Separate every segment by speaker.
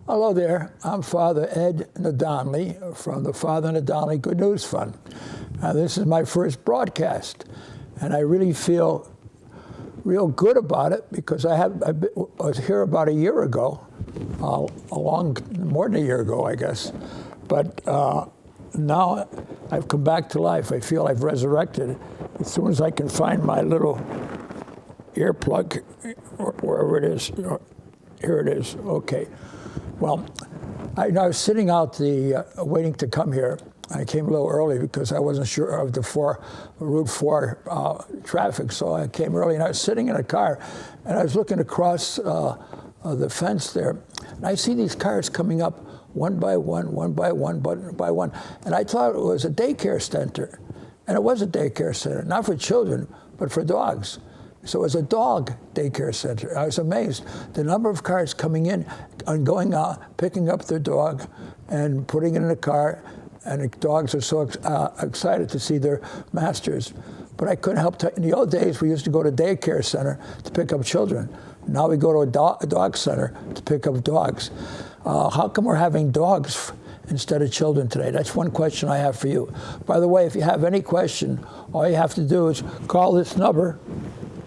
Speaker 1: Hello there, I'm Father Ed Nadonley from the Father Nadonley Good News Fund. This is my first broadcast, and I really feel real good about it because I was here about a year ago, more than a year ago, I guess. But now I've come back to life. I feel I've resurrected. As soon as I can find my little earplug, wherever it is, here it is, okay. Well, I was sitting out waiting to come here. I came a little early because I wasn't sure of the Route 4 traffic, so I came early, and I was sitting in a car, and I was looking across the fence there, and I see these cars coming up one by one, and I thought it was a daycare center, and it was a daycare center, not for children, but for dogs. So it was a dog daycare center. I was amazed. The number of cars coming in and going out, picking up their dog and putting it in a car, and the dogs are so excited to see their masters. But I couldn't help in the old days, we used to go to daycare center to pick up children. Now we go to a dog center to pick up dogs. How come we're having dogs instead of children today? That's one question I have for you. By the way, if you have any question, all you have to do is call this number,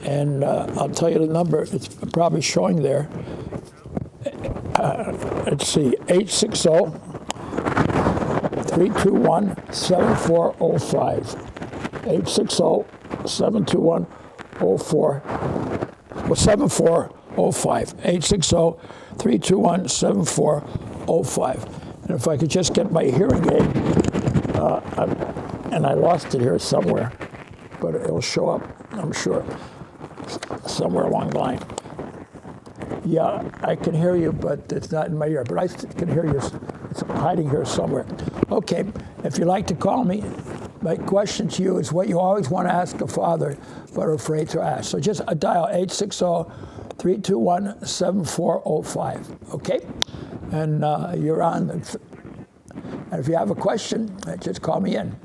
Speaker 1: and I'll tell you the number. It's probably showing there. Let's see, 860-321-7405. 860-721-7405. 860-321-7405. And if I could just get my hearing aid, and I lost it here somewhere, but it'll show up, I'm sure, somewhere along the line. Yeah, I can hear you, but it's not in my ear. But I can hear you. It's hiding here somewhere. Okay, if you'd like to call me, my question to you is what you always want to ask a father, but are afraid to ask. So just dial 860-321-7405, okay? And you're on. And if you have a question, just call me in.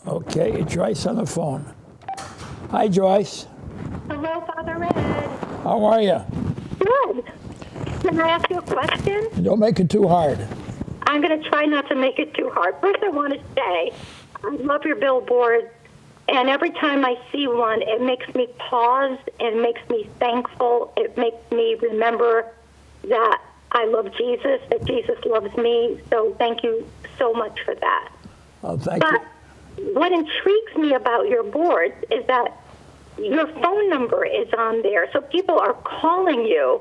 Speaker 1: Okay, Joyce on the phone. Hi, Joyce.
Speaker 2: Hello, Father Ed.
Speaker 1: How are you?
Speaker 2: Good. Can I ask you a question?
Speaker 1: Don't make it too hard.
Speaker 2: I'm going to try not to make it too hard. First, I want to say I love your billboards, and every time I see one, it makes me pause. It makes me thankful. It makes me remember that I love Jesus, that Jesus loves me. So thank you so much for that.
Speaker 1: Oh, thank you.
Speaker 2: What intrigues me about your boards is that your phone number is on there, so people are calling you.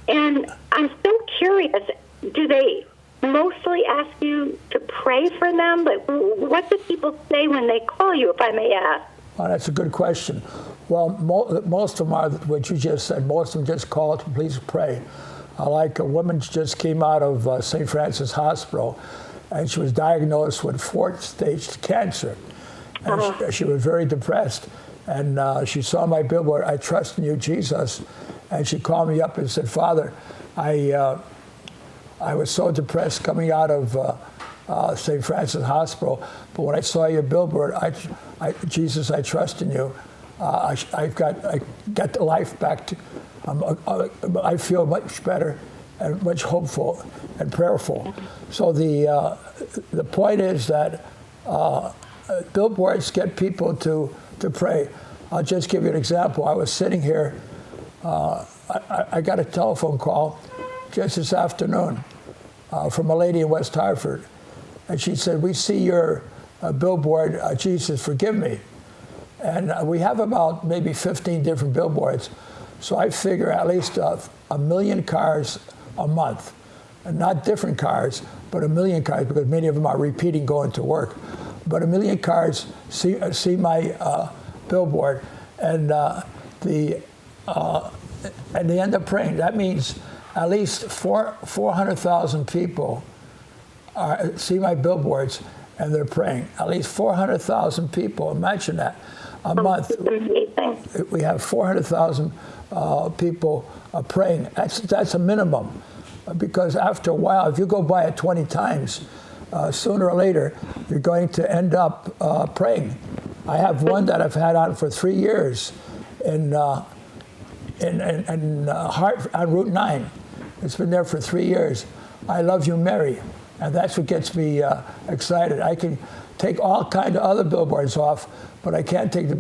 Speaker 2: And I'm so curious, do they mostly ask you to pray for them? But what do people say when they call you, if I may ask?
Speaker 1: Oh, that's a good question. Well, most of them are what you just said. Most of them just call to please pray. Like a woman just came out of St. Francis Hospital, and she was diagnosed with 4th-stage cancer. And she was very depressed. And she saw my billboard, "I trust in you, Jesus." And she called me up and said, "Father, I was so depressed coming out of St. Francis Hospital, but when I saw your billboard, Jesus, I trust in you. I got the life back. I feel much better and much hopeful and prayerful." So the point is that billboards get people to pray. I'll just give you an example. I was sitting here. I got a telephone call just this afternoon from a lady in West Hartford, and she said, "We see your billboard, Jesus, forgive me." And we have about maybe 15 different billboards. So I figure at least 1 million cars a month. And not different cars, but 1 million cars, because many of them are repeating going to work. But 1 million cars see my billboard, and they end up praying. That means at least 400,000 people see my billboards, and they're praying. At least 400,000 people. Imagine that. A month, we have 400,000 people praying. That's a minimum, because after a while, if you go by it 20 times, sooner or later, you're going to end up praying. I have one that I've had on for 3 years, and on Route 9. It's been there for 3 years. I love you, Mary. And that's what gets me excited. I can take all kinds of other billboards off, but I can't take the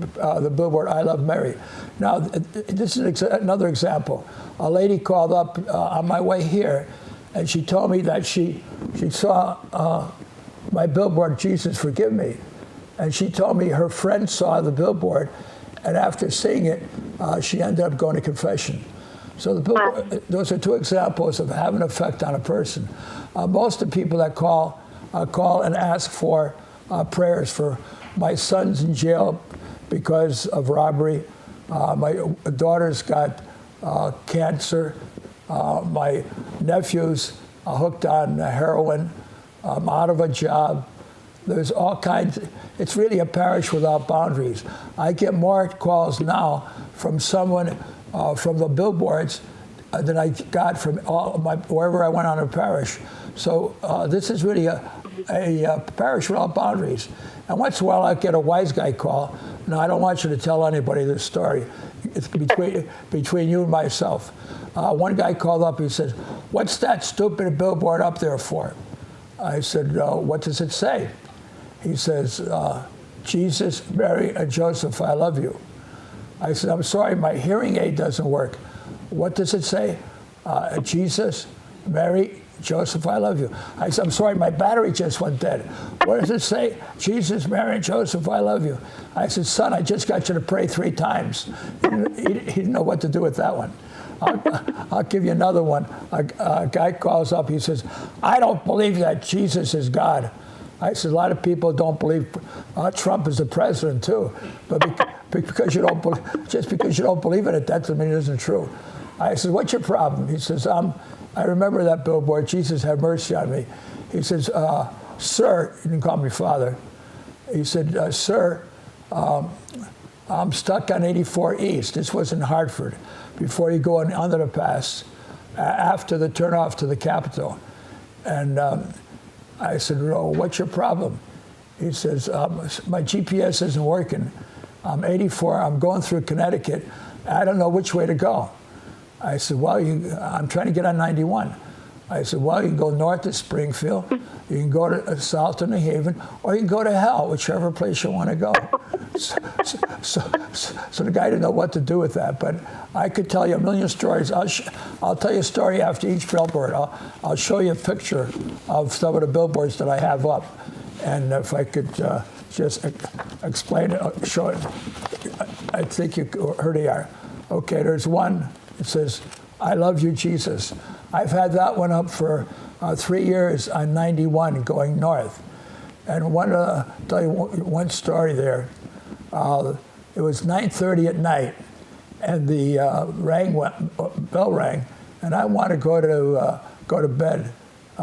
Speaker 1: billboard, I love Mary. Now, this is another example. A lady called up on my way here, and she told me that she saw my billboard, Jesus Forgive Me. And she told me her friend saw the billboard, and after seeing it, she ended up going to confession. So those are two examples of having an effect on a person. Most of the people that call and ask for prayers for my son's in jail because of robbery. My daughter's got cancer. My nephew's hooked on heroin. I'm out of a job. There's all kinds. It's really a parish without boundaries. I get more calls now from someone from the billboards than I got from wherever I went on a parish. So this is really a parish without boundaries. And once in a while I get a wise guy call. No, I don't want you to tell anybody this story. It's between you and myself. One guy called up, he said, "What's that stupid billboard up there for?" I said, "What does it say?" He says, "Jesus, Mary, and Joseph, I love you." I said, "I'm sorry, my hearing aid doesn't work. What does it say?" "Jesus, Mary, Joseph, I love you." I said, "I'm sorry, my battery just went dead. What does it say?" "Jesus, Mary, and Joseph, I love you." I said, "Son, I just got you to pray 3 times. He didn't know what to do with that one. I'll give you another one. A guy calls up, he says, "I don't believe that Jesus is God." I said, "A lot of people don't believe Trump is the president too, but because you don't just because you don't believe in it, that doesn't mean it isn't true." I said, "What's your problem?" He says, "I remember that billboard, Jesus have mercy on me." He says, "Sir," he didn't call me father. He said, "Sir, I'm stuck on 84 East." This was in Hartford, before you go under the pass, after the turnoff to the Capitol. And I said, "Oh, what's your problem?" He says, "My GPS isn't working. I'm 84, I'm going through Connecticut. I don't know which way to go." I said, "Well, I'm trying to get on 91. I said, "Well, you can go north to Springfield, you can go to south to New Haven, or you can go to hell, whichever place you want to go." So the guy didn't know what to do with that, but I could tell you a million stories. I'll tell you a story after each billboard. I'll show you a picture of some of the billboards that I have up, and if I could just explain it, show it. I think you heard they are. Okay, there's one. It says, "I love you, Jesus." I've had that one up for 3 years on 91 going north. And tell you one story there. It was 9:30 at night, and the bell rang, and I wanted to go to bed.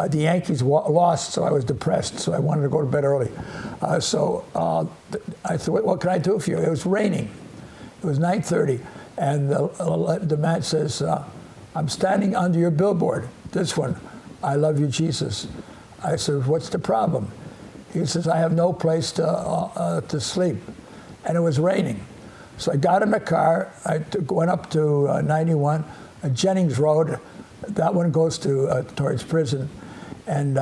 Speaker 1: The Yankees lost, so I was depressed, so I wanted to go to bed early. So I said, "What can I do for you?" It was raining. It was 9:30, and the man says, "I'm standing under your billboard, this one, I love you, Jesus." I said, "What's the problem?" He says, "I have no place to sleep." And it was raining. So I got in the car, I went up to 91, Jennings Road. That one goes towards prison. And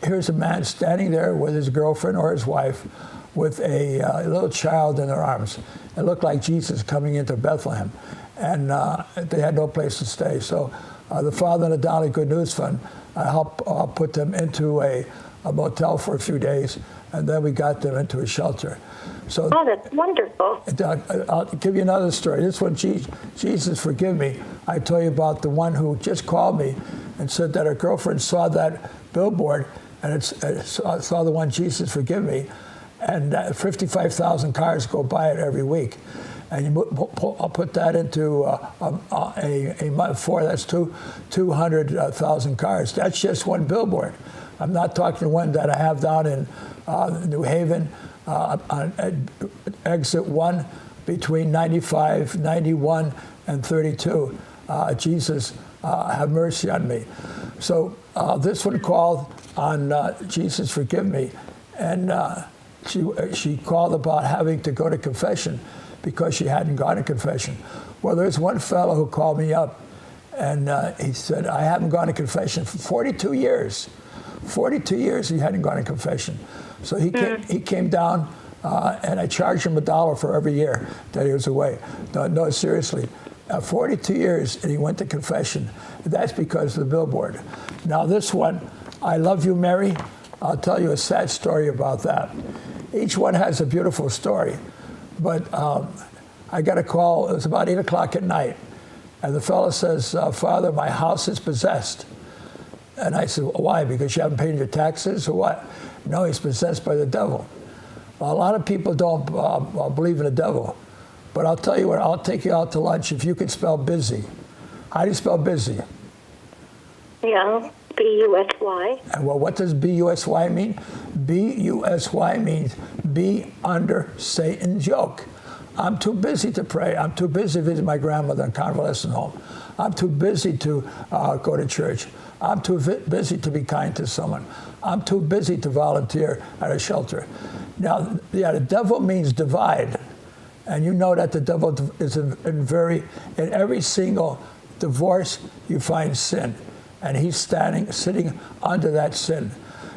Speaker 1: here's a man standing there with his girlfriend or his wife with a little child in their arms. It looked like Jesus coming into Bethlehem. And they had no place to stay. So the father and the Dolly Good News Fund helped put them into a motel for a few days, and then we got them into a shelter. So,
Speaker 2: oh, that's wonderful.
Speaker 1: I'll give you another story. This one, Jesus Forgive Me. I told you about the one who just called me and said that her girlfriend saw that billboard and saw the one, Jesus Forgive Me, and 55,000 cars go by it every week. And I'll put that into a month for, that's 200,000 cars. That's just one billboard. I'm not talking the one that I have down in New Haven on exit 1 between 95, 91, and 32. Jesus, have mercy on me. So this one called on Jesus Forgive Me, and she called about having to go to confession. because she hadn't gone to confession. Well, there's one fellow who called me up, and he said, I haven't gone to confession for 42 years. 42 years he hadn't gone to confession. So he came down, and I charged him $1 for every year that he was away. No, seriously. 42 years, and he went to confession. That's because of the billboard. Now this one, I Love You, Mary. I'll tell you a sad story about that. Each one has a beautiful story. But I got a call, it was about 8 o'clock at night, and the fellow says, Father, my house is possessed. And I said, well, why? Because you haven't paid your taxes or what? No, he's possessed by the devil. Well, a lot of people don't believe in the devil. But I'll tell you what, I'll take you out to lunch if you can spell busy. How do you spell busy?
Speaker 2: Yeah, B-U-S-Y.
Speaker 1: And well, what does B-U-S-Y mean? B-U-S-Y means be under Satan's yoke. I'm too busy to pray. I'm too busy to visit my grandmother in a convalescent home. I'm too busy to go to church. I'm too busy to be kind to someone. I'm too busy to volunteer at a shelter. Now, yeah, the devil means divide. And you know that the devil is in every single divorce, you find sin. And he's sitting under that sin.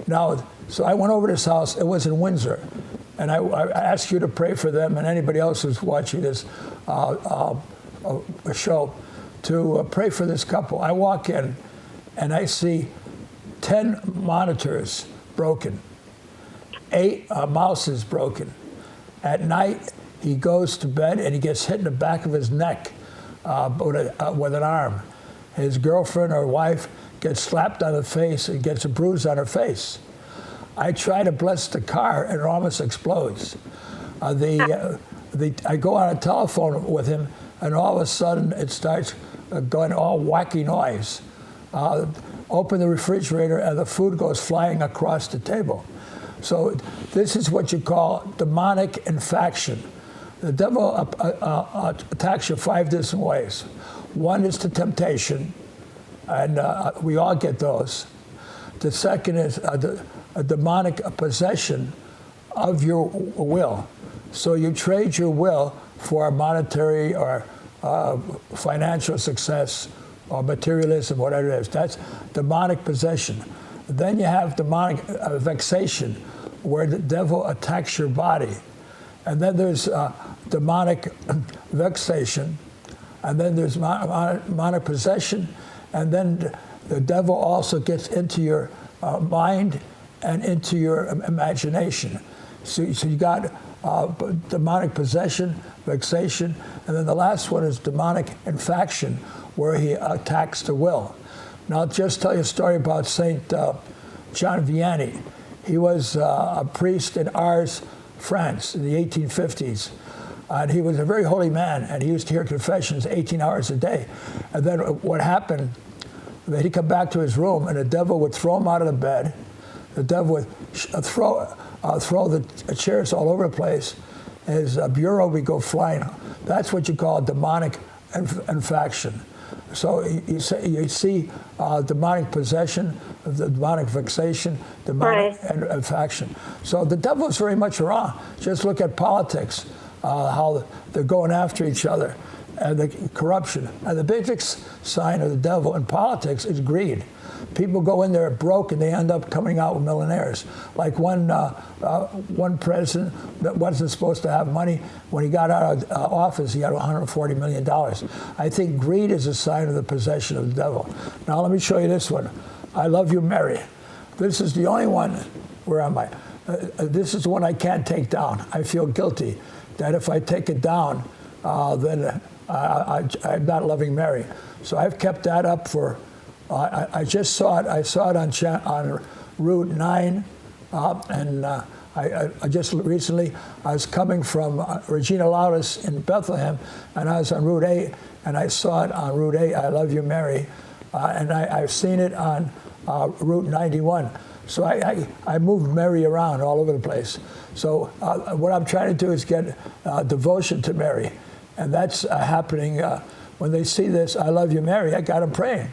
Speaker 1: Now, so I went over to his house. It was in Windsor. And I asked you to pray for them and anybody else who's watching this show to pray for this couple. I walk in and I see 10 monitors broken, 8 mouses broken. At night, he goes to bed and he gets hit in the back of his neck with an arm. His girlfriend or wife gets slapped on the face and gets a bruise on her face. I try to bless the car and it almost explodes. I go on a telephone with him and all of a sudden it starts going all wacky noise. Open the refrigerator and the food goes flying across the table. So this is what you call demonic infaction. The devil attacks you 5 different ways. One is the temptation, and we all get those. The second is a demonic possession of your will. So you trade your will for monetary or financial success or materialism, whatever it is. That's demonic possession. Then you have demonic vexation, where the devil attacks your body. And then there's demonic vexation, and then there's demonic possession, and then the devil also gets into your mind and into your imagination. So you got demonic possession, vexation, and then the last one is demonic infaction, where he attacks the will. Now, I'll just tell you a story about St. John Vianney. He was a priest in Ars, France, in the 1850s. And he was a very holy man, and he used to hear confessions 18 hours a day. And then what happened, that he'd come back to his room, and the devil would throw him out of the bed. The devil would throw the chairs all over the place. His bureau would go flying. That's what you call demonic infaction. So you see demonic possession, the demonic vexation, demonic infaction. So the devil is very much around. Just look at politics, how they're going after each other, and the corruption. And the biggest sign of the devil in politics is greed. People go in there broke and they end up coming out with millionaires. Like one president that wasn't supposed to have money, when he got out of office, he had $140 million. I think greed is a sign of the possession of the devil. Now let me show you this one. I Love You, Mary. This is the only one, where am I? This is the one I can't take down. I feel guilty that if I take it down, then I'm not loving Mary. So I've kept that up for, I just saw it. I saw it on Route 9, and I just recently, I was coming from Regina Laudis in Bethlehem, and I was on Route 8, and I saw it on Route 8, I Love You, Mary, and I've seen it on Route 91. So I moved Mary around all over the place. So what I'm trying to do is get devotion to Mary, and that's happening when they see this, I Love You, Mary, I got them praying.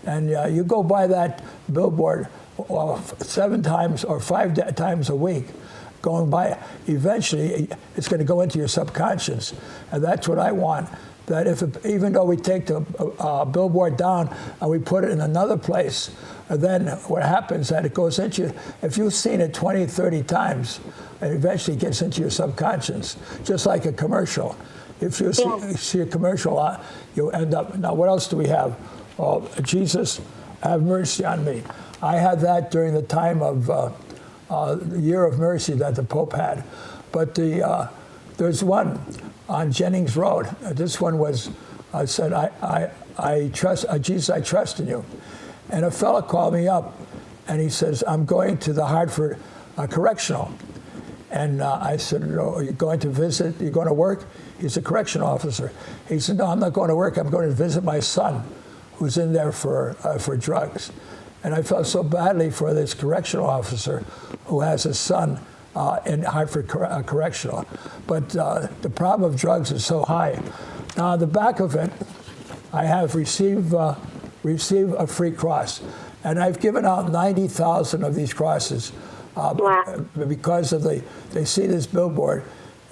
Speaker 1: And you go by that billboard 7 times or 5 times a week, going by. Eventually, it's going to go into your subconscious, and that's what I want. That even though we take the billboard down and we put it in another place, then what happens is that it goes into, if you've seen it 20, 30 times, it eventually gets into your subconscious, just like a commercial. If you see a commercial, you'll end up, now what else do we have? Oh, Jesus, have mercy on me. I had that during the time of the Year of Mercy that the Pope had. But there's one on Jennings Road. This one was, I said, I trust, Jesus, I trust in you. And a fellow called me up, and he says, I'm going to the Hartford Correctional. And I said, are you going to visit? You're going to work? He's a correctional officer. He said, no, I'm not going to work. I'm going to visit my son, who's in there for drugs. And I felt so badly for this correctional officer who has a son in Hartford Correctional. But the problem of drugs is so high. Now, on the back of it, I have receive a free cross. And I've given out 90,000 of these crosses because of they see this billboard.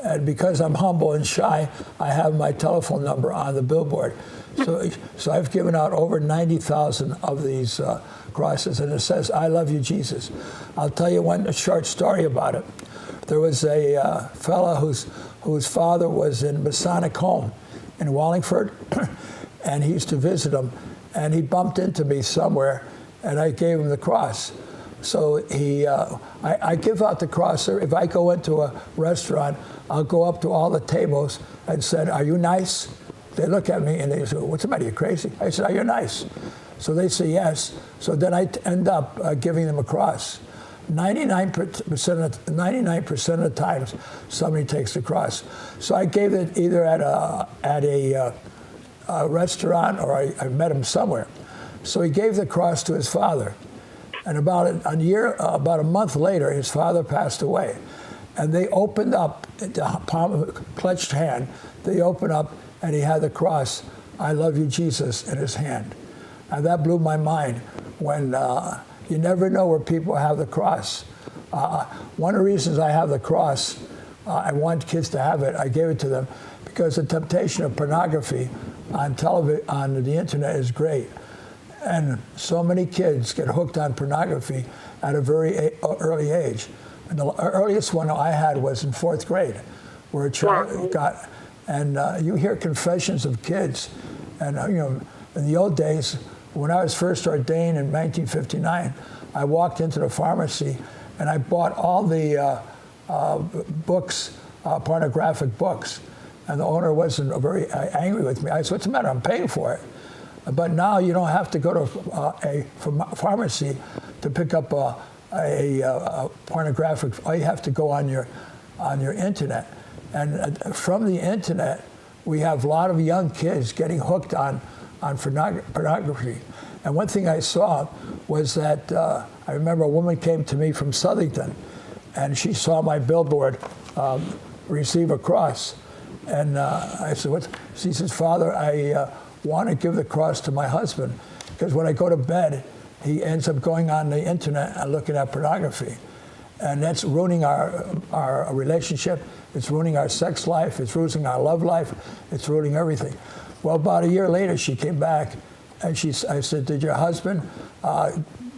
Speaker 1: And because I'm humble and shy, I have my telephone number on the billboard. So I've given out over 90,000 of these crosses, and it says, I love you, Jesus. I'll tell you a short story about it. There was a fellow whose father was in Masonic Home in Wallingford, and he used to visit him, and he bumped into me somewhere, and I gave him the cross. So I give out the cross. If I go into a restaurant, I'll go up to all the tables and said, are you nice? They look at me and they say, what's the matter, you crazy? I said, are you nice? So they say yes. So then I end up giving them a cross. 99% of the times, somebody takes the cross. So I gave it either at a restaurant or I met him somewhere. So he gave the cross to his father. And about a month later, his father passed away. And they opened up, the palm, clutched hand, they opened up, and he had the cross, I love you, Jesus, in his hand. And that blew my mind when you never know where people have the cross. One of the reasons I have the cross, I want kids to have it, I gave it to them, because the temptation of pornography on television, on the internet is great. And so many kids get hooked on pornography at a very early age. And the earliest one I had was in 4th grade, where a child got, and you hear confessions of kids. And in the old days, when I was first ordained in 1959, I walked into the pharmacy and I bought all the books, pornographic books. And the owner wasn't very angry with me. I said, what's the matter? I'm paying for it. But now you don't have to go to a pharmacy to pick up a pornographic. All you have to go on your internet, and from the internet, we have a lot of young kids getting hooked on pornography. And one thing I saw was that I remember a woman came to me from Southington, and she saw my billboard, receive a cross, and I said, "What?" She says, "Father, I want to give the cross to my husband because when I go to bed, he ends up going on the internet and looking at pornography. And that's ruining our relationship. It's ruining our sex life. It's ruining our love life. It's ruining everything." Well, about a year later, she came back and I said, "Did your husband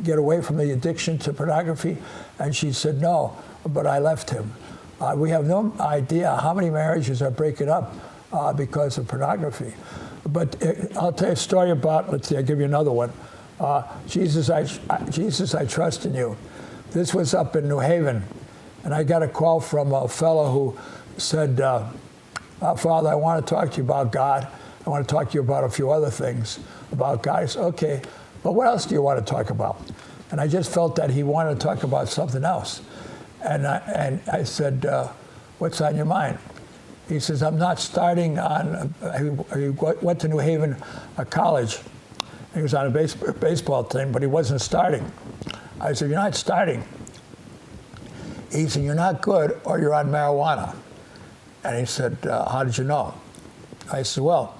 Speaker 1: get away from the addiction to pornography?" And she said, "No, but I left him." We have no idea how many marriages are breaking up because of pornography. But I'll tell you a story about, let's see, I'll give you another one. Jesus, I trust in you. This was up in New Haven, and I got a call from a fellow who said, "Father, I want to talk to you about God. I want to talk to you about a few other things about God." I said, "Okay, but what else do you want to talk about?" And I just felt that he wanted to talk about something else. And I said, "What's on your mind?" He says, "I'm not starting on," he went to New Haven College. He was on a baseball team, but he wasn't starting. I said, "You're not starting." He said, "You're not good or you're on marijuana." And he said, "How did you know?" I said, "Well,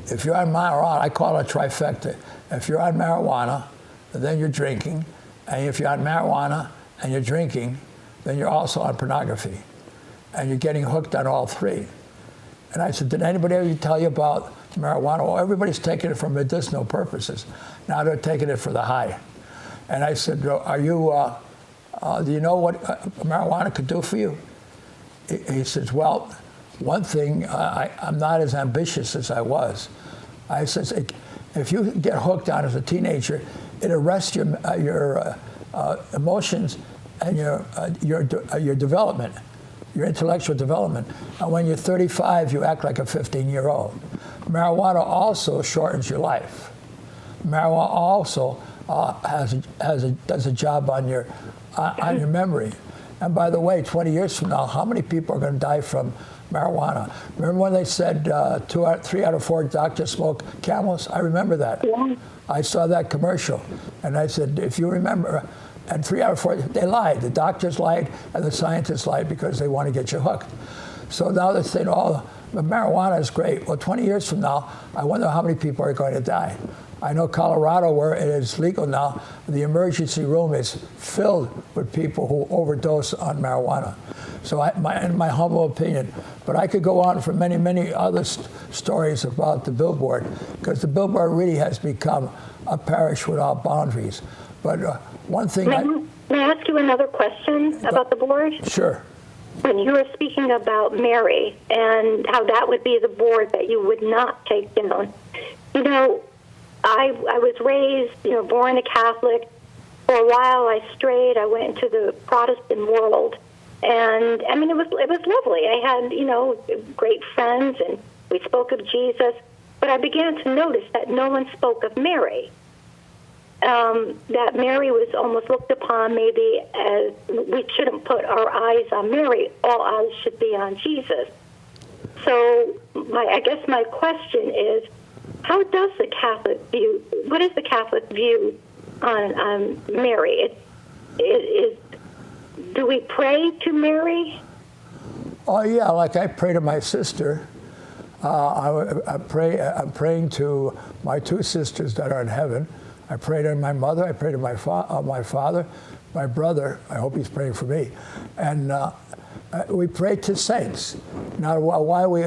Speaker 1: if you're on marijuana," I call it a trifecta. If you're on marijuana, then you're drinking. And if you're on marijuana and you're drinking, then you're also on pornography. And you're getting hooked on all three. And I said, did anybody ever tell you about marijuana? Well, everybody's taking it for medicinal purposes. Now they're taking it for the high. And I said, are you, do you know what marijuana could do for you? He says, well, one thing, I'm not as ambitious as I was. I says, if you get hooked on as a teenager, it arrests your emotions and your development, your intellectual development. And when you're 35, you act like a 15-year-old. Marijuana also shortens your life. Marijuana also does a job on your memory. And by the way, 20 years from now, how many people are going to die from marijuana? Remember when they said 3 out of 4 doctors smoke Camels? I remember that.
Speaker 2: Yeah.
Speaker 1: I saw that commercial, and I said, if you remember, and 3 out of 4, they lied. The doctors lied, and the scientists lied because they want to get you hooked. So now they're saying, oh, marijuana is great. Well, 20 years from now, I wonder how many people are going to die. I know Colorado, where it is legal now, the emergency room is filled with people who overdose on marijuana. So in my humble opinion, but I could go on for many, many other stories about the billboard, because the billboard really has become a parish without boundaries. But one thing
Speaker 2: May I ask you another question about the board?
Speaker 1: Sure.
Speaker 2: When you were speaking about Mary and how that would be the board that you would not take down, you know, I was raised, born a Catholic. For a while, I strayed. I went into the Protestant world, and I mean, it was lovely. I had, great friends, and we spoke of Jesus. But I began to notice that no one spoke of Mary. That Mary was almost looked upon maybe as we shouldn't put our eyes on Mary. All eyes should be on Jesus. So I guess my question is, how does the Catholic view? What is the Catholic view on Mary? Do we pray to Mary?
Speaker 1: Oh yeah, like I pray to my sister. I'm praying to my 2 sisters that are in heaven. I pray to my mother. I pray to my father, my brother. I hope he's praying for me, and we pray to saints. Now, why we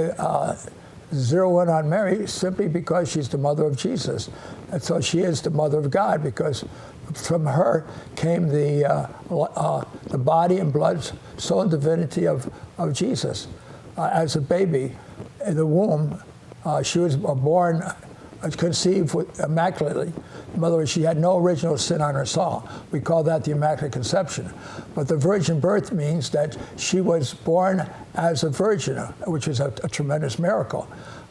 Speaker 1: zero in on Mary? Simply because she's the mother of Jesus, and so she is the mother of God, because from her came the body and blood, soul and divinity of Jesus. As a baby in the womb, she was born, conceived immaculately. In other words, she had no original sin on her soul. We call that the Immaculate Conception. But the virgin birth means that she was born as a virgin, which is a tremendous miracle,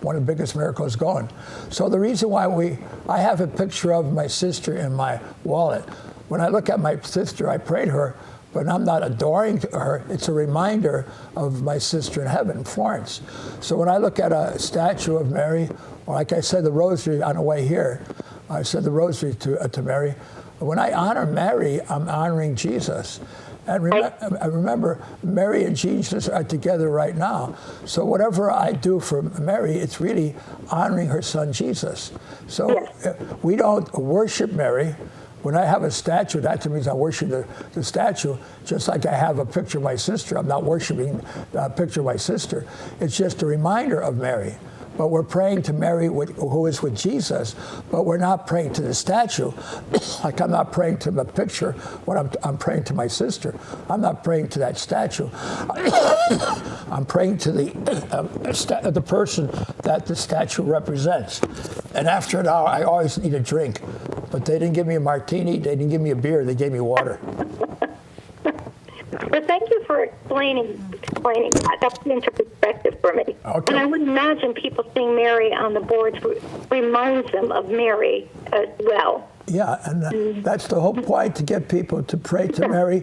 Speaker 1: one of the biggest miracles going. So the reason why I have a picture of my sister in my wallet. When I look at my sister, I pray to her, but I'm not adoring her. It's a reminder of my sister in heaven, Florence. So when I look at a statue of Mary, or like I said, the rosary on the way here, I said the rosary to Mary. When I honor Mary, I'm honoring Jesus. And remember, Mary and Jesus are together right now. So whatever I do for Mary, it's really honoring her son, Jesus. So we don't worship Mary. When I have a statue, that means I worship the statue, just like I have a picture of my sister. I'm not worshiping a picture of my sister. It's just a reminder of Mary. But we're praying to Mary, who is with Jesus, but we're not praying to the statue. Like I'm not praying to the picture when I'm praying to my sister. I'm not praying to that statue. I'm praying to the person that the statue represents. And after an hour, I always need a drink. But they didn't give me a martini, they didn't give me a beer, they gave me water.
Speaker 2: But thank you for explaining that. That put into perspective for me.
Speaker 1: Okay.
Speaker 2: And I would imagine people seeing Mary on the boards reminds them of Mary as well.
Speaker 1: Yeah, and that's the whole point, to get people to pray to Mary.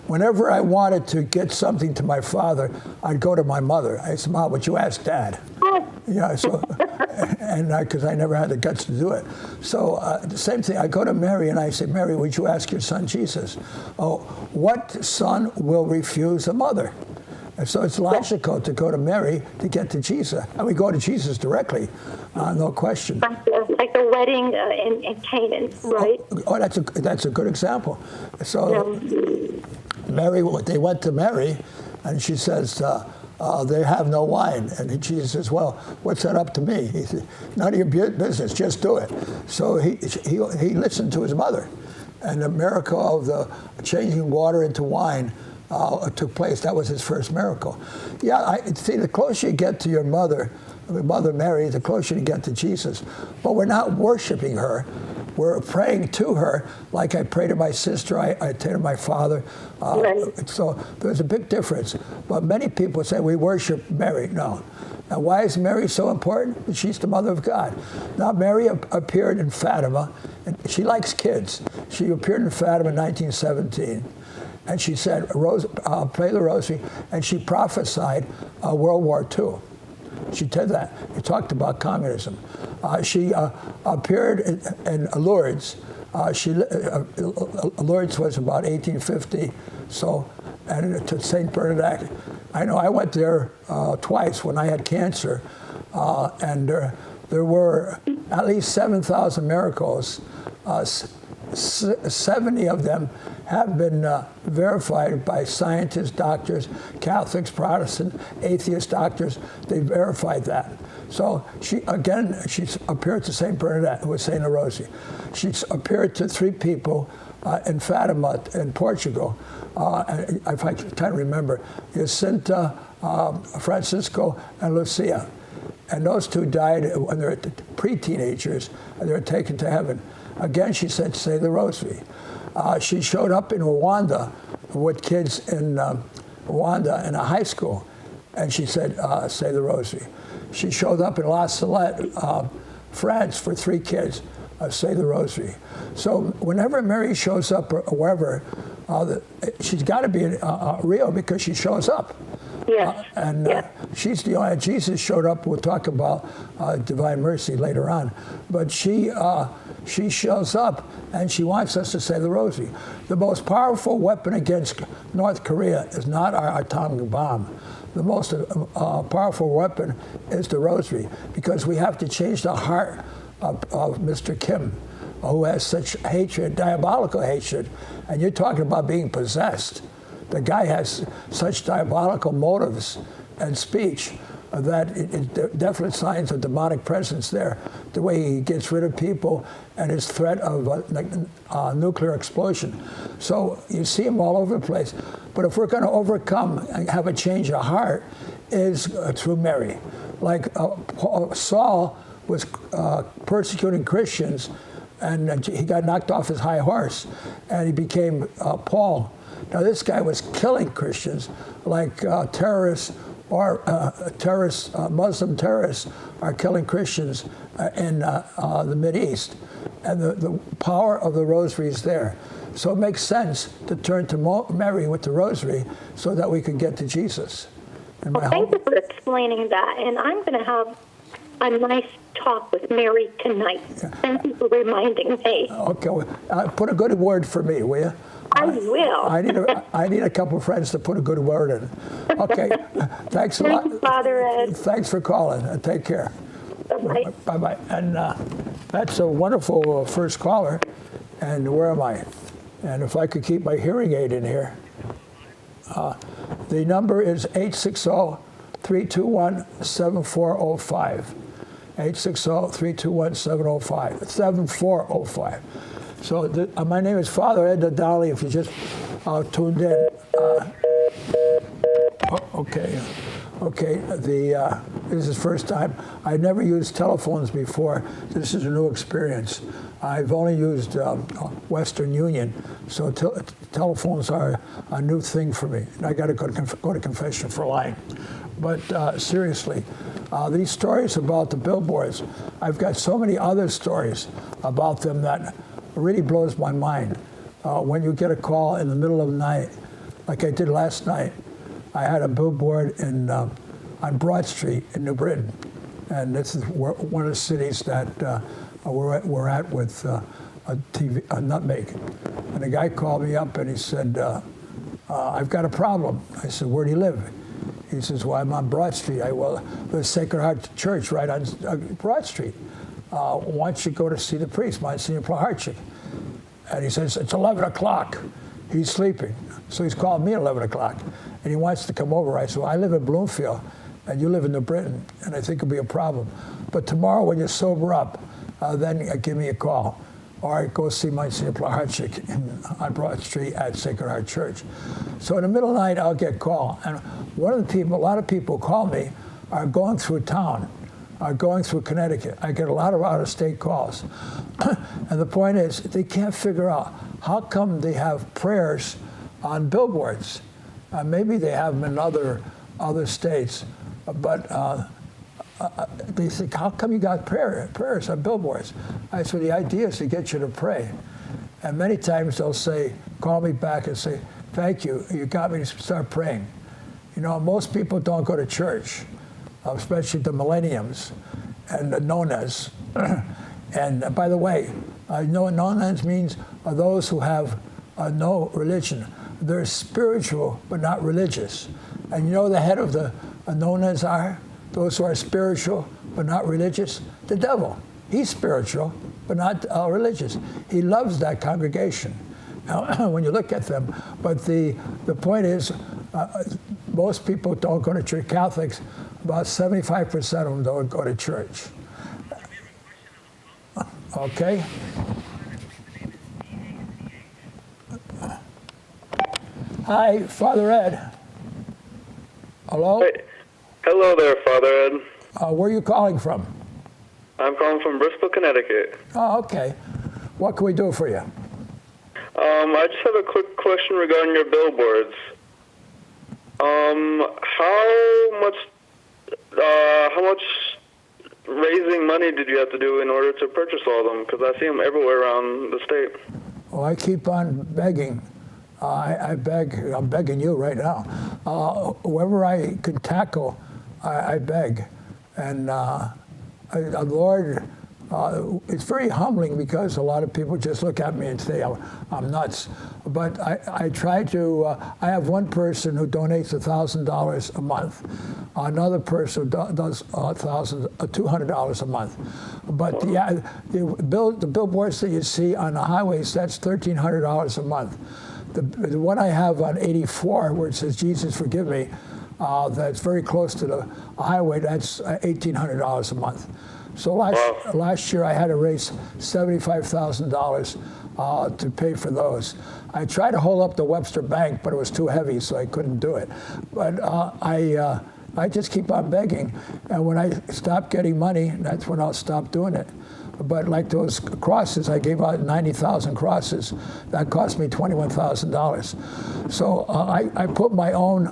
Speaker 1: Whenever I wanted to get something to my father, I'd go to my mother. I said, Mom, would you ask Dad? Yeah, so, and because I never had the guts to do it. So the same thing, I go to Mary and I say, Mary, would you ask your son Jesus? Oh, what son will refuse a mother? And so it's logical to go to Mary to get to Jesus. And we go to Jesus directly, no question.
Speaker 2: Like the wedding in Canaan, right?
Speaker 1: Oh, that's a good example. So they went to Mary, and she says, they have no wine. And Jesus says, well, what's that up to me? He said, none of your business, just do it. So he listened to his mother. And the miracle of the changing water into wine took place. That was his first miracle. Yeah, see, the closer you get to your mother Mary, the closer you get to Jesus. But we're not worshiping her. We're praying to her, like I pray to my sister, I pray to my father.
Speaker 2: Right.
Speaker 1: So there's a big difference. But many people say we worship Mary. No. Now, why is Mary so important? She's the mother of God. Now, Mary appeared in Fatima, and she likes kids. She appeared in Fatima in 1917, and she said, pray the rosary, and she prophesied World War II. She did that. She talked about communism. She appeared in Lourdes. Lourdes was about 1850, so, and to St. Bernadette. I know I went there twice when I had cancer, and there were at least 7,000 miracles. 70 of them have been verified by scientists, doctors, Catholics, Protestants, atheist doctors. They verified that. So she's appeared to St. Bernadette, who was saying the Rosary. She's appeared to 3 people in Fatima in Portugal. If I try to remember, Jacinta, Francisco, and Lucia. And those 2 died when they were pre-teenagers, and they were taken to heaven. Again, she said, say the Rosary. She showed up in Rwanda with kids in Rwanda in a high school, and she said, say the Rosary. She showed up in La Salette, France, for 3 kids, say the Rosary. So whenever Mary shows up or wherever, she's got to be real because she shows up.
Speaker 2: Yes.
Speaker 1: She's the only. Jesus showed up. We'll talk about divine mercy later on, but she shows up and she wants us to say the Rosary. The most powerful weapon against North Korea is not our atomic bomb. The most powerful weapon is the Rosary, because we have to change the heart of Mr. Kim, who has such hatred, diabolical hatred, and you're talking about being possessed. The guy has such diabolical motives and speech that it definite signs of demonic presence there. The way he gets rid of people and his threat of nuclear explosion. So you see him all over the place. But if we're going to overcome and have a change of heart, is through Mary. Like Saul was persecuting Christians, and he got knocked off his high horse, and he became Paul. Now, this guy was killing Christians, like terrorists or Muslim terrorists are killing Christians in the Mideast. And the power of the Rosary is there. So it makes sense to turn to Mary with the Rosary so that we can get to Jesus.
Speaker 2: Well, thank you for explaining that. And I'm going to have a nice talk with Mary tonight. Yeah. Thank you for reminding me.
Speaker 1: Okay. Well, put a good word for me, will you?
Speaker 2: I will.
Speaker 1: I need a couple of friends to put a good word in. Okay. Thanks a lot.
Speaker 2: Thank you, Father Ed.
Speaker 1: Thanks for calling. Take care.
Speaker 2: Bye-bye.
Speaker 1: Bye-bye. And that's a wonderful first caller. And where am I? And if I could keep my hearing aid in here. The number is 860-321-7405. 860-321-7405. 7405. So my name is Father Ed Nadali, if you just tuned in. Okay. This is the first time. I've never used telephones before. This is a new experience. I've only used Western Union, so telephones are a new thing for me. And I got to go to confession for lying. But seriously, these stories about the billboards, I've got so many other stories about them that really blows my mind. When you get a call in the middle of the night, like I did last night, I had a billboard on Broad Street in New Britain, and this is one of the cities that we're at with a Nutmeg. And the guy called me up and he said, I've got a problem. I said, where do you live? He says, well, I'm on Broad Street. Well, there's Sacred Heart Church right on Broad Street. Why don't you go to see the priest, Monsignor Plaharchik? And he says, it's 11 o'clock. He's sleeping. So he's called me at 11 o'clock, and he wants to come over. I said, well, I live in Bloomfield, and you live in New Britain, and I think it'll be a problem. But tomorrow when you sober up, then give me a call. Or go see Monsignor Plaharczyk on Broad Street at Sacred Heart Church. So in the middle of the night, I'll get called. And a lot of people call me are going through town, are going through Connecticut. I get a lot of out-of-state calls. And the point is, they can't figure out how come they have prayers on billboards. Maybe they have them in other states, but they think, how come you got prayers on billboards? I said, the idea is to get you to pray. And many times they'll say, call me back and say, thank you, you got me to start praying. You know, most people don't go to church, especially the millenniums and the nonas. And by the way, nonas means those who have no religion. They're spiritual, but not religious. And you know the head of the nonas are? Those who are spiritual but not religious, the devil. He's spiritual but not religious. He loves that congregation. Now, when you look at them, but the point is, most people don't go to church. Catholics, about 75% of them don't go to church. Okay. Hi, Father Ed. Hello?
Speaker 3: Hey. Hello there, Father Ed.
Speaker 1: Where are you calling from?
Speaker 3: I'm calling from Bristol, Connecticut.
Speaker 1: Oh, okay. What can we do for you?
Speaker 3: I just have a quick question regarding your billboards. How much raising money did you have to do in order to purchase all of them? Because I see them everywhere around the state.
Speaker 1: Well, I keep on begging. I'm begging you right now. Whoever I can tackle, I beg. And Lord, it's very humbling because a lot of people just look at me and say I'm nuts. But I try to, I have one person who donates $1,000 a month. Another person does $200 a month. But the billboards that you see on the highways, that's $1,300 a month. The one I have on 84, where it says, Jesus, forgive me, that's very close to the highway, that's $1,800 a month. So last year I had to raise $75,000 to pay for those. I tried to hold up the Webster Bank, but it was too heavy, so I couldn't do it. But I just keep on begging. And when I stop getting money, that's when I'll stop doing it. But like those crosses, I gave out 90,000 crosses. That cost me $21,000. So I put my own,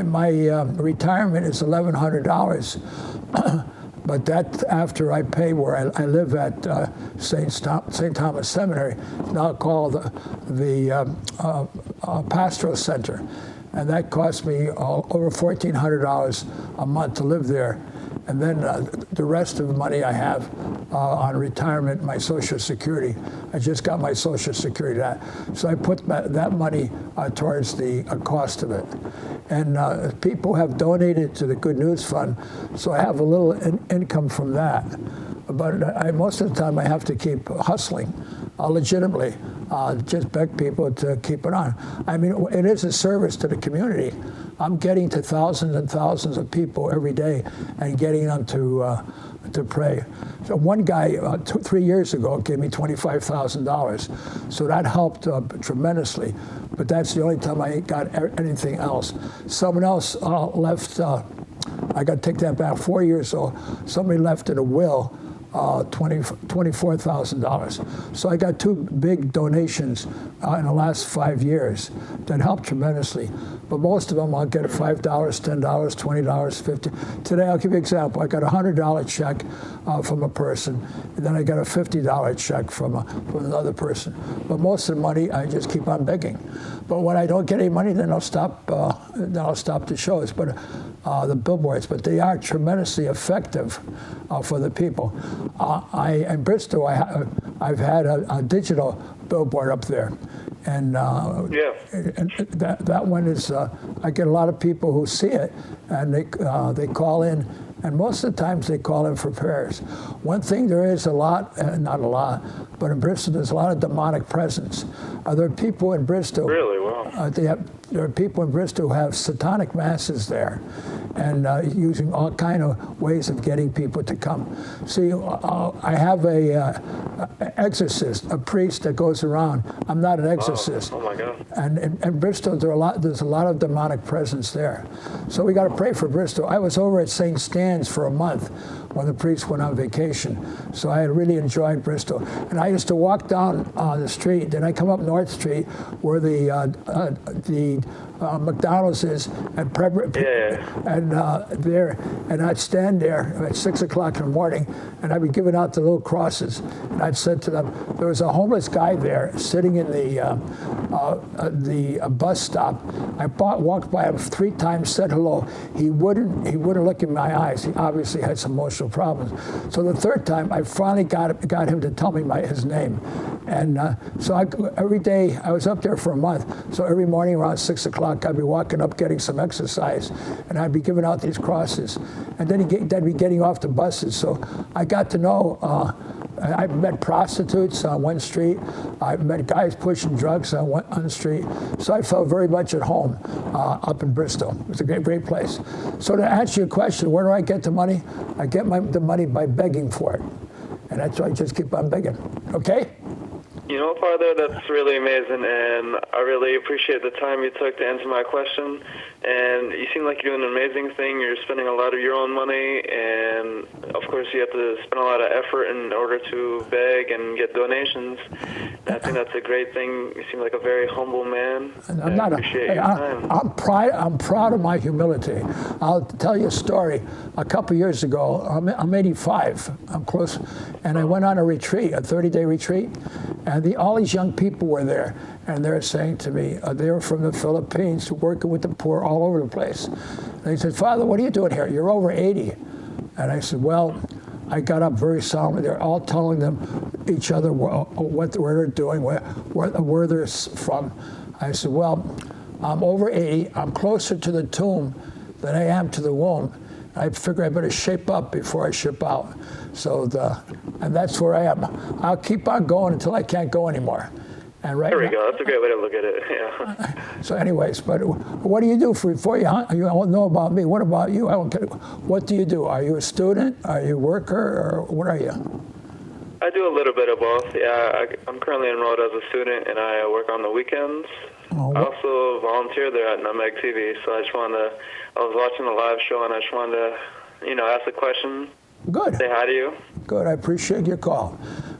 Speaker 1: my retirement is $1,100. But that's after I pay where I live at St. Thomas Seminary, now called the Pastoral Center. And that cost me over $1,400 a month to live there. And then the rest of the money I have on retirement, my Social Security. I just got my Social Security. So I put that money towards the cost of it. And people have donated to the Good News Fund, so I have a little income from that. But most of the time I have to keep hustling legitimately, just beg people to keep it on. I mean, it is a service to the community. I'm getting to thousands and thousands of people every day and getting them to pray. So one guy 3 years ago gave me $25,000. So that helped tremendously. But that's the only time I got anything else. Someone else left, I got to take that back, 4 years ago. Somebody left in a will $24,000. So I got two big donations in the last 5 years that helped tremendously. But most of them, I'll get $5, $10, $20, $50. Today, I'll give you an example. I got a $100 check from a person, and then I got a $50 check from another person. But most of the money, I just keep on begging. But when I don't get any money, then I'll stop. The shows, but the billboards. But they are tremendously effective for the people. In Bristol, I've had a digital billboard up there, and that one is. I get a lot of people who see it, and they call in. And most of the times they call in for prayers. One thing there is not a lot, but in Bristol there's a lot of demonic presence. There are people in Bristol.
Speaker 3: Really? Wow.
Speaker 1: There are people in Bristol who have satanic masses there, and using all kind of ways of getting people to come. See, I have a exorcist, a priest that goes around. I'm not an exorcist.
Speaker 3: Oh my God.
Speaker 1: And in Bristol, there's a lot of demonic presence there. So we got to pray for Bristol. I was over at St. Stan's for a month when the priest went on vacation. So I really enjoyed Bristol. And I used to walk down the street, then I come up North Street where the McDonald's is, and and I'd stand there at 6 o'clock in the morning, and I'd be giving out the little crosses. And I'd said to them, there was a homeless guy there sitting in the bus stop. I walked by him 3 times, said hello. He wouldn't look in my eyes. He obviously had some emotional problems. So the 3rd time, I finally got him to tell me his name. And every day, I was up there for a month. So every morning around 6 o'clock, I'd be walking up getting some exercise, and I'd be giving out these crosses. And then they'd be getting off the buses. So I got to know, I met prostitutes on one street. I met guys pushing drugs on the street. So I felt very much at home up in Bristol. It was a great place. So to answer your question, where do I get the money? I get the money by begging for it. And that's why I just keep on begging. Okay?
Speaker 3: You know, Father, that's really amazing, and I really appreciate the time you took to answer my question. And you seem like you're doing an amazing thing. You're spending a lot of your own money, and of course you have to spend a lot of effort in order to beg and get donations. And I think that's a great thing. You seem like a very humble man.
Speaker 1: I'm
Speaker 3: appreciate your time.
Speaker 1: I'm proud of my humility. I'll tell you a story. A couple years ago, I'm 85. I'm close, and I went on a retreat, a 30-day retreat, and all these young people were there, and they're saying to me, they were from the Philippines, working with the poor all over the place. And they said, Father, what are you doing here? You're over 80. And I said, well, I got up very solemnly. They're all telling them each other what they're doing, where they're from. I said, well, I'm over 80. I'm closer to the tomb than I am to the womb. I figure I better shape up before I ship out. And that's where I am. I'll keep on going until I can't go anymore. And
Speaker 3: there we go. That's a great way to look at it. Yeah.
Speaker 1: So, anyways, but what do you do before you don't know about me? What about you? I don't get it. What do you do? Are you a student? Are you a worker? Or what are you?
Speaker 3: I do a little bit of both. Yeah, I'm currently enrolled as a student, and I work on the weekends. I also volunteer there at Nutmeg TV. So I was watching the live show, and I just wanted to, ask a question.
Speaker 1: Good.
Speaker 3: Say hi to you.
Speaker 1: Good. I appreciate your call.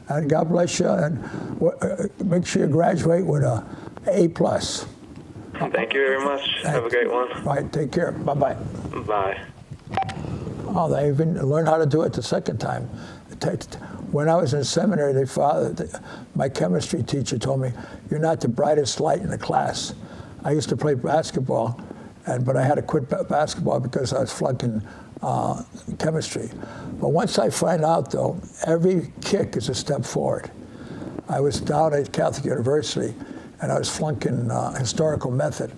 Speaker 1: And God bless you. And make sure you graduate with a A+.
Speaker 3: Thank you very much. Have a great one.
Speaker 1: Right. Take care. Bye-bye.
Speaker 3: Bye.
Speaker 1: Oh, they even learned how to do it the second time. When I was in seminary, my chemistry teacher told me, you're not the brightest light in the class. I used to play basketball, but I had to quit basketball because I was flunking chemistry. But once I find out, though, every kick is a step forward. I was down at Catholic University, and I was flunking historical method.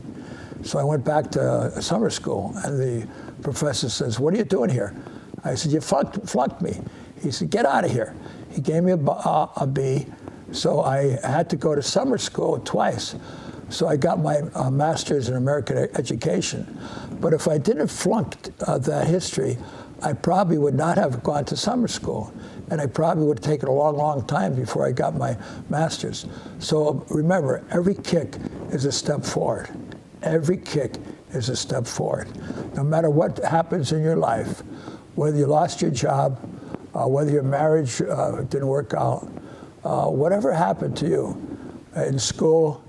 Speaker 1: So I went back to summer school, and the professor says, what are you doing here? I said, you flunked me. He said, get out of here. He gave me a B, so I had to go to summer school twice. So I got my master's in American education. But if I didn't flunk that history, I probably would not have gone to summer school. And I probably would have taken a long, long time before I got my master's. So remember, every kick is a step forward. Every kick is a step forward. No matter what happens in your life, whether you lost your job, whether your marriage didn't work out, whatever happened to you in school,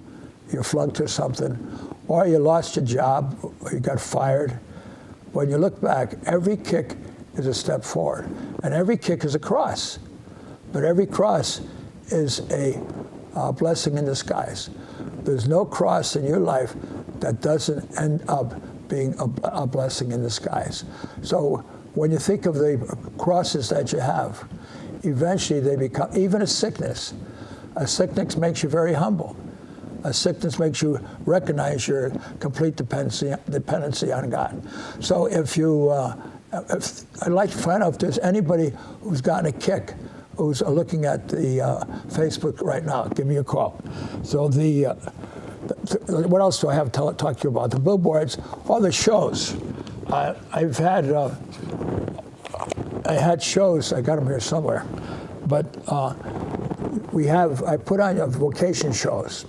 Speaker 1: you flunked or something, or you lost your job, or you got fired. When you look back, every kick is a step forward, and every kick is a cross. But every cross is a blessing in disguise. There's no cross in your life that doesn't end up being a blessing in disguise. So when you think of the crosses that you have, eventually they become, even a sickness makes you very humble. A sickness makes you recognize your complete dependency on God. So I'd like to find out if there's anybody who's gotten a kick, who's looking at the Facebook right now. Give me a call. So what else do I have to talk to you about? The billboards, all the shows. I had shows. I got them here somewhere, but I put on vocation shows,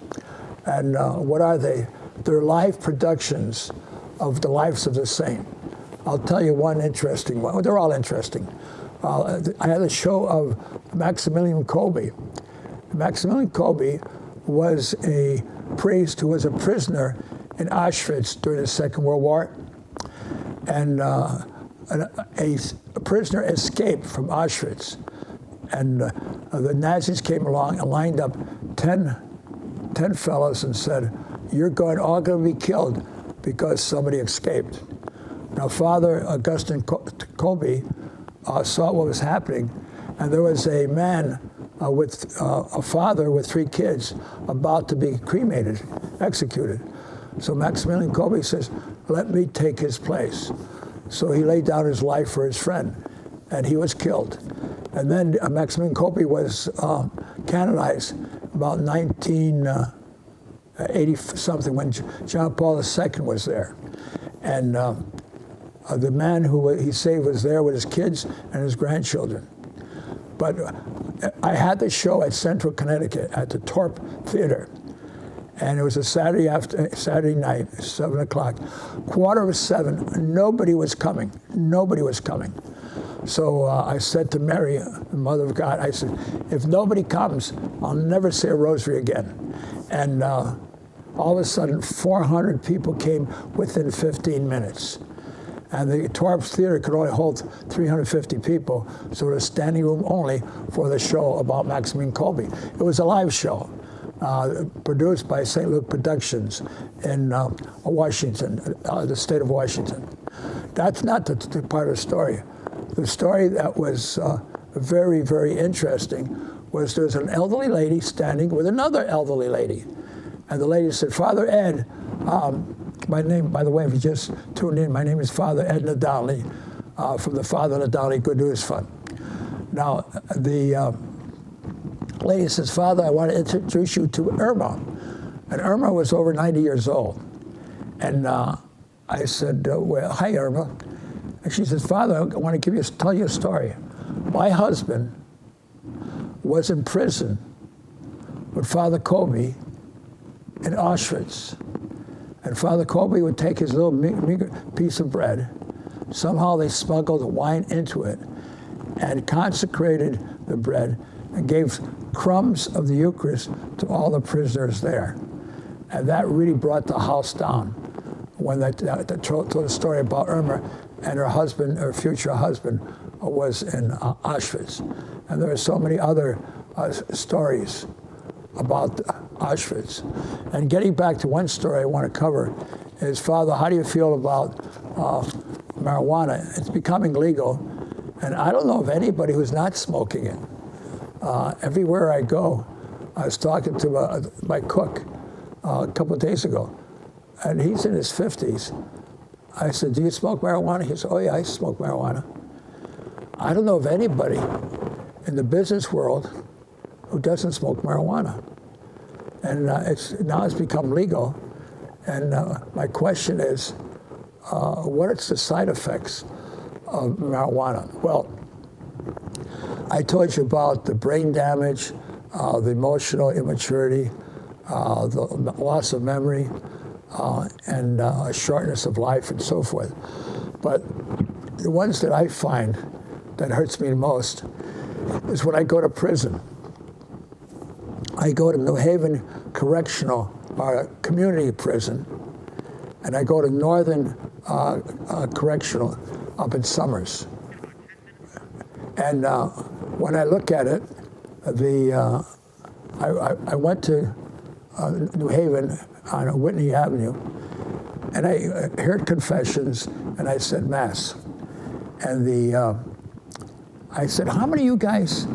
Speaker 1: and what are they? They're live productions of the lives of the saint. I'll tell you one interesting one. They're all interesting. I had a show of Maximilian Kolbe. Maximilian Kolbe was a priest who was a prisoner in Auschwitz during the Second World War. And a prisoner escaped from Auschwitz. And the Nazis came along and lined up 10 fellows and said, "You're all going to be killed because somebody escaped." Now, Father Augustine Kolbe saw what was happening, and there was a man with a father with 3 kids about to be cremated, executed. So Maximilian Kolbe says, "Let me take his place." So he laid down his life for his friend, and he was killed. And then Maximilian Kolbe was canonized about 1980-something when John Paul II was there. And the man who he saved was there with his kids and his grandchildren. But I had the show at Central Connecticut at the Torp Theater. And it was a Saturday night, 7 o'clock. 7:15, nobody was coming. Nobody was coming. So I said to Mary, the Mother of God, I said, if nobody comes, I'll never say a rosary again. And all of a sudden, 400 people came within 15 minutes. And the Torp Theater could only hold 350 people, so it was standing room only for the show about Maximilian Kolbe. It was a live show, produced by St. Luke Productions in Washington, the state of Washington. That's not the part of the story. The story that was very, very interesting was there's an elderly lady standing with another elderly lady. And the lady said, "Father Ed," my name, by the way, if you just tuned in, my name is Father Ed Nadali from the Father Nadali Good News Fund. Now, the lady says, "Father, I want to introduce you to Irma." And Irma was over 90 years old. And I said, "Well, hi, Irma." And she says, "Father, I want to tell you a story. My husband was in prison with Father Kolbe in Auschwitz. And Father Kolbe would take his little meager piece of bread. Somehow they smuggled wine into it and consecrated the bread and gave crumbs of the Eucharist to all the prisoners there. And that really brought the house down when they told the story about Irma and her husband, her future husband, was in Auschwitz. And there are so many other stories about Auschwitz. And getting back to one story I want to cover is, Father, how do you feel about marijuana? It's becoming legal, and I don't know of anybody who's not smoking it. Everywhere I go, I was talking to my cook a couple of days ago, and he's in his 50s. I said, "Do you smoke marijuana?" He said, "Oh yeah, I smoke marijuana." I don't know of anybody in the business world who doesn't smoke marijuana. And now it's become legal. And my question is, what are the side effects of marijuana? Well, I told you about the brain damage, the emotional immaturity, the loss of memory, and a shortness of life and so forth. But the ones that I find that hurts me the most is when I go to prison. I go to New Haven Correctional, or community prison, and I go to Northern Correctional up in Summers. And when I look at it, I went to New Haven on Whitney Avenue, and I heard confessions, and I said Mass. And I said, "How many of you guys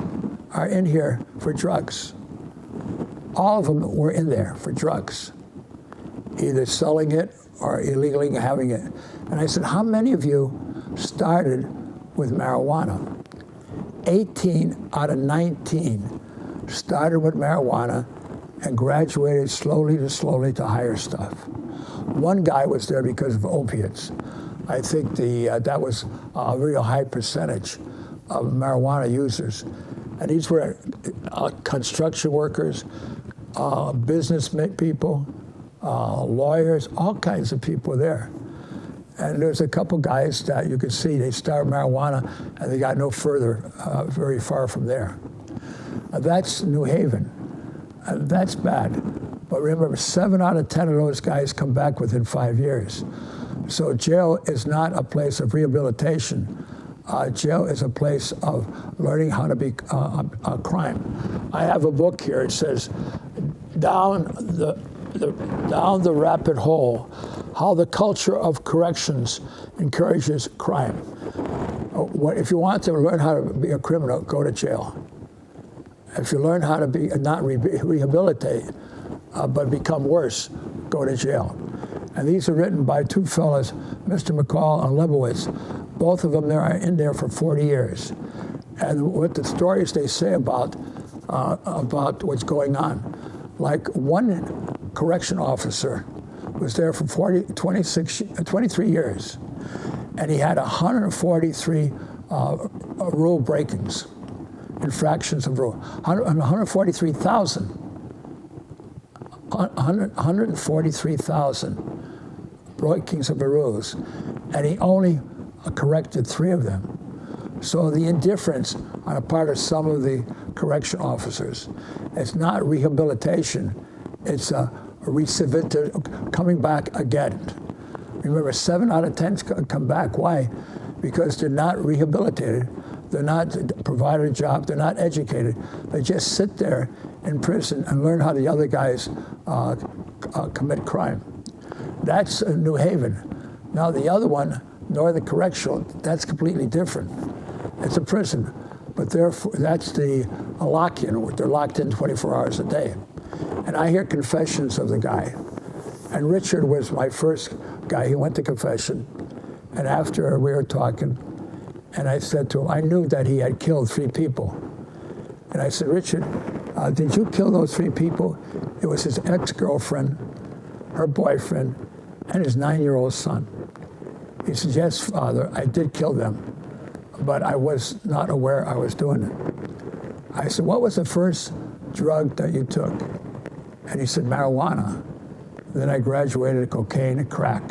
Speaker 1: are in here for drugs?" All of them were in there for drugs, either selling it or illegally having it. And I said, "How many of you started with marijuana?" 18 out of 19 started with marijuana and graduated slowly to higher stuff. One guy was there because of opiates. I think that was a real high percentage of marijuana users. And these were construction workers, business people, lawyers, all kinds of people there. And there's a couple guys that you could see, they started marijuana and they got no further, very far from there. That's New Haven. That's bad. But remember, 7 out of 10 of those guys come back within 5 years. So jail is not a place of rehabilitation. Jail is a place of learning how to be a crime. I have a book here. It says, Down the Rapid Hole, How the Culture of Corrections Encourages Crime. If you want to learn how to be a criminal, go to jail. If you learn how to be not rehabilitate, but become worse, go to jail. And these are written by two fellas, Mr. McCall and Lebowitz. Both of them are in there for 40 years. And what the stories they say about what's going on. Like one correction officer was there for 23 years. And he had 143 rule breakings, infractions of rule. 143,000. 143,000 breakings of the rules, and he only corrected 3 of them. So the indifference on the part of some of the correction officers, it's not rehabilitation, it's a recidivism, coming back again. Remember, 7 out of 10 come back. Why? Because they're not rehabilitated, they're not provided a job, they're not educated. They just sit there in prison and learn how the other guys commit crime. That's New Haven. Now the other one, Northern Correctional, that's completely different. It's a prison, but that's the lock-in. They're locked in 24 hours a day. And I hear confessions of the guy. And Richard was my first guy. He went to confession. And after we were talking, and I said to him, I knew that he had killed 3 people. And I said, Richard, did you kill those 3 people? It was his ex-girlfriend, her boyfriend, and his 9-year-old son. He said, yes, Father, I did kill them, but I was not aware I was doing it. I said, what was the first drug that you took? And he said, marijuana. Then I graduated to cocaine and crack.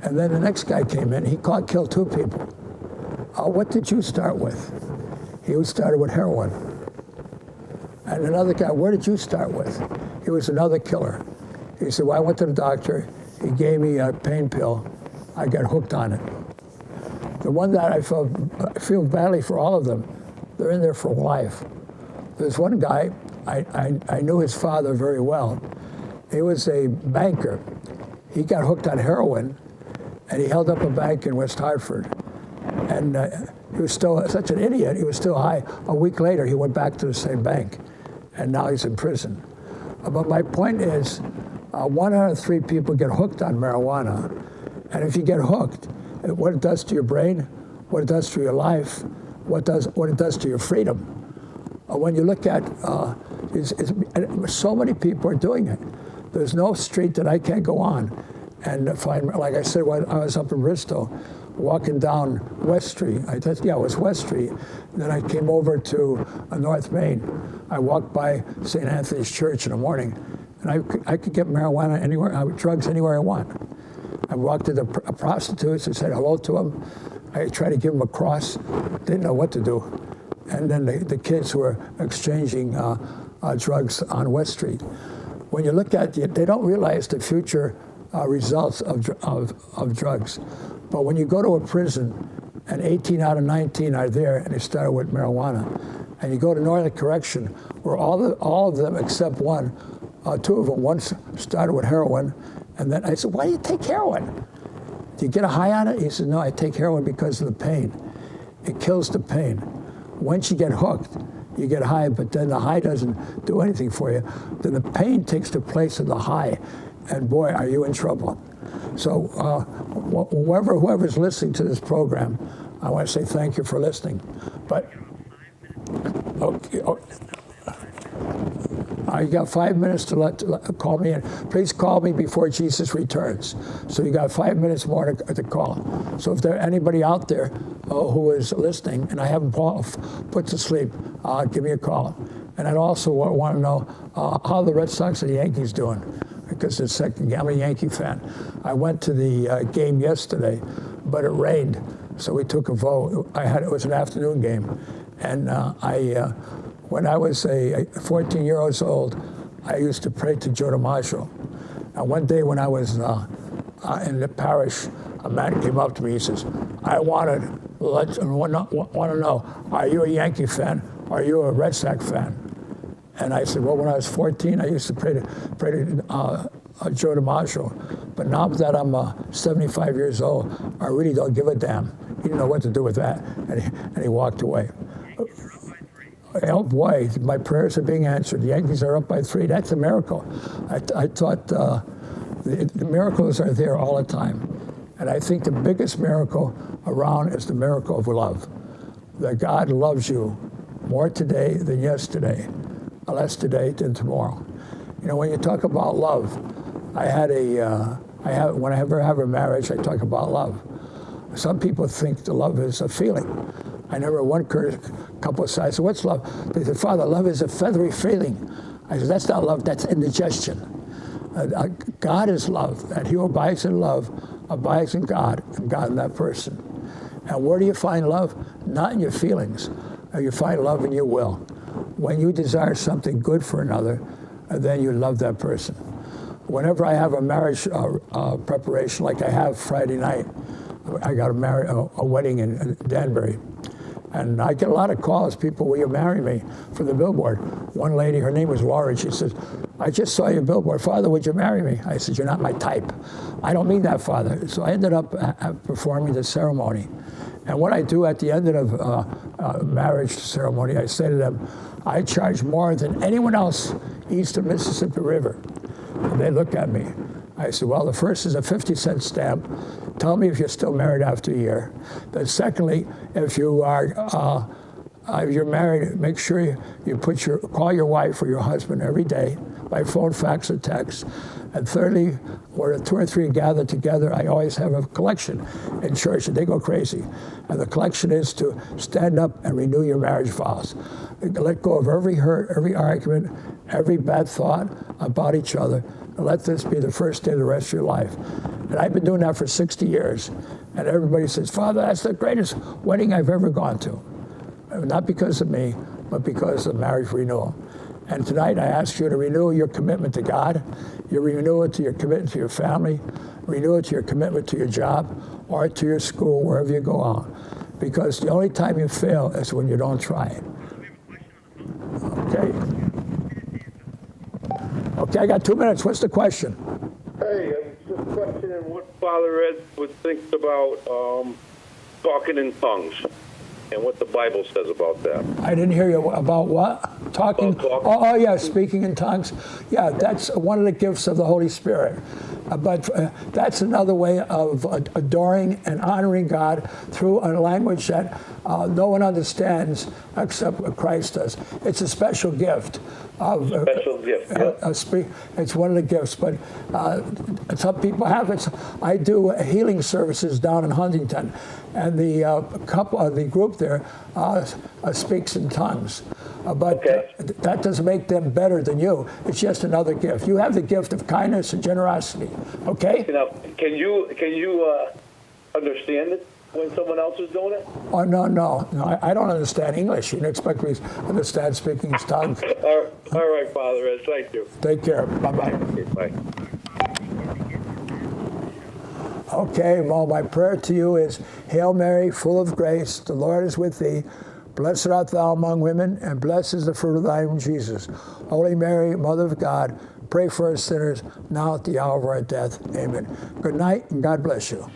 Speaker 1: And then the next guy came in, he killed 2 people. What did you start with? He started with heroin. And another guy, where did you start with? He was another killer. He said, well, I went to the doctor. He gave me a pain pill. I got hooked on it. The one that I feel badly for all of them, they're in there for life. There's one guy, I knew his father very well. He was a banker. He got hooked on heroin, and he held up a bank in West Hartford. And he was still such an idiot, he was still high. A week later, he went back to the same bank, and now he's in prison. But my point is, 1 out of 3 people get hooked on marijuana. And if you get hooked, what it does to your brain, what it does to your life, what it does to your freedom. When you look at, so many people are doing it. There's no street that I can't go on and find, like I said, when I was up in Bristol, walking down West Street. It was West Street. Then I came over to North Main. I walked by St. Anthony's Church in the morning, and I could get marijuana anywhere, drugs anywhere I want. I walked to the prostitutes and said hello to them. I tried to give them a cross, didn't know what to do. And then the kids who were exchanging drugs on West Street. When you look at it, they don't realize the future results of drugs. But when you go to a prison, and 18 out of 19 are there, and they started with marijuana, and you go to Northern Correction, where all of them except one, 2 of them, one started with heroin, and then I said, why do you take heroin? Do you get a high on it? He said, no, I take heroin because of the pain. It kills the pain. Once you get hooked, you get high, but then the high doesn't do anything for you. Then the pain takes the place of the high, and boy, are you in trouble. So whoever's listening to this program, I want to say thank you for listening. But okay, You got 5 minutes to call me in. Please call me before Jesus returns. So you got 5 minutes more to call. So if there's anybody out there who is listening and I haven't put to sleep, give me a call. And I'd also want to know how the Red Sox and the Yankees doing, because I'm a Yankee fan. I went to the game yesterday, but it rained, so we took a vote. It was an afternoon game, and when I was 14 years old, I used to pray to Joe DiMaggio. And one day when I was in the parish, a man came up to me. He says, "I want to know, are you a Yankee fan? Or are you a Red Sox fan?" And I said, "Well, when I was 14, I used to pray to Joe DiMaggio. But now that I'm 75 years old, I really don't give a damn." He didn't know what to do with that, and he walked away. Oh boy, my prayers are being answered. The Yankees are up by 3. That's a miracle. I thought the miracles are there all the time. And I think the biggest miracle around is the miracle of love. That God loves you more today than yesterday, less today than tomorrow. You know, when you talk about love, whenever I have a marriage, I talk about love. Some people think the love is a feeling. I never one couple said, I said, "What's love?" They said, "Father, love is a feathery feeling." I said, "That's not love, that's indigestion." God is love, and he who abides in love abides in God, and God in that person. And where do you find love? Not in your feelings. You find love in your will. When you desire something good for another, then you love that person. Whenever I have a marriage preparation, like I have Friday night, I got a wedding in Danbury. And I get a lot of calls, people, "Will you marry me?" from the billboard. One lady, her name was Laura, she says, "I just saw your billboard. Father, would you marry me?" I said, "You're not my type." "I don't mean that, Father." So I ended up performing the ceremony. And what I do at the end of a marriage ceremony, I say to them, "I charge more than anyone else east of Mississippi River." And they look at me. I said, "Well, the first is a 50-cent stamp. Tell me if you're still married after a year. Then secondly, if you're married, make sure you call your wife or your husband every day by phone, fax, or text. And thirdly, where 2 or 3 gather together, I always have a collection in church, and they go crazy. And the collection is to stand up and renew your marriage vows. Let go of every hurt, every argument, every bad thought about each other, and let this be the first day of the rest of your life." And I've been doing that for 60 years. And everybody says, "Father, that's the greatest wedding I've ever gone to." Not because of me, but because of marriage renewal. And tonight I ask you to renew your commitment to God, you renew it to your commitment to your family, renew it to your commitment to your job, or to your school, wherever you go on. Because the only time you fail is when you don't try. Okay. Okay, I got 2 minutes. What's the question?
Speaker 4: Hey, I was just questioning what Father Ed would think about talking in tongues and what the Bible says about that.
Speaker 1: I didn't hear you. About what? Talking?
Speaker 4: About talking.
Speaker 1: Oh, yeah, speaking in tongues. Yeah, that's one of the gifts of the Holy Spirit. But that's another way of adoring and honoring God through a language that no one understands except Christ does. It's a special gift.
Speaker 4: Special gift, yeah.
Speaker 1: It's one of the gifts, but some people have it. I do healing services down in Huntington, and the group there speaks in tongues. But that doesn't make them better than you. It's just another gift. You have the gift of kindness and generosity. Okay?
Speaker 4: Now, can you understand it when someone else is doing it?
Speaker 1: Oh, no. I don't understand English. You don't expect me to understand speaking in tongues.
Speaker 4: All right, Father Ed. Thank you.
Speaker 1: Take care. Bye-bye.
Speaker 4: Okay, bye.
Speaker 1: Okay, well, my prayer to you is, Hail Mary, full of grace, the Lord is with thee. Blessed art thou among women, and blessed is the fruit of thy womb, Jesus. Holy Mary, Mother of God, pray for us sinners, now at the hour of our death. Amen. Good night, and God bless you.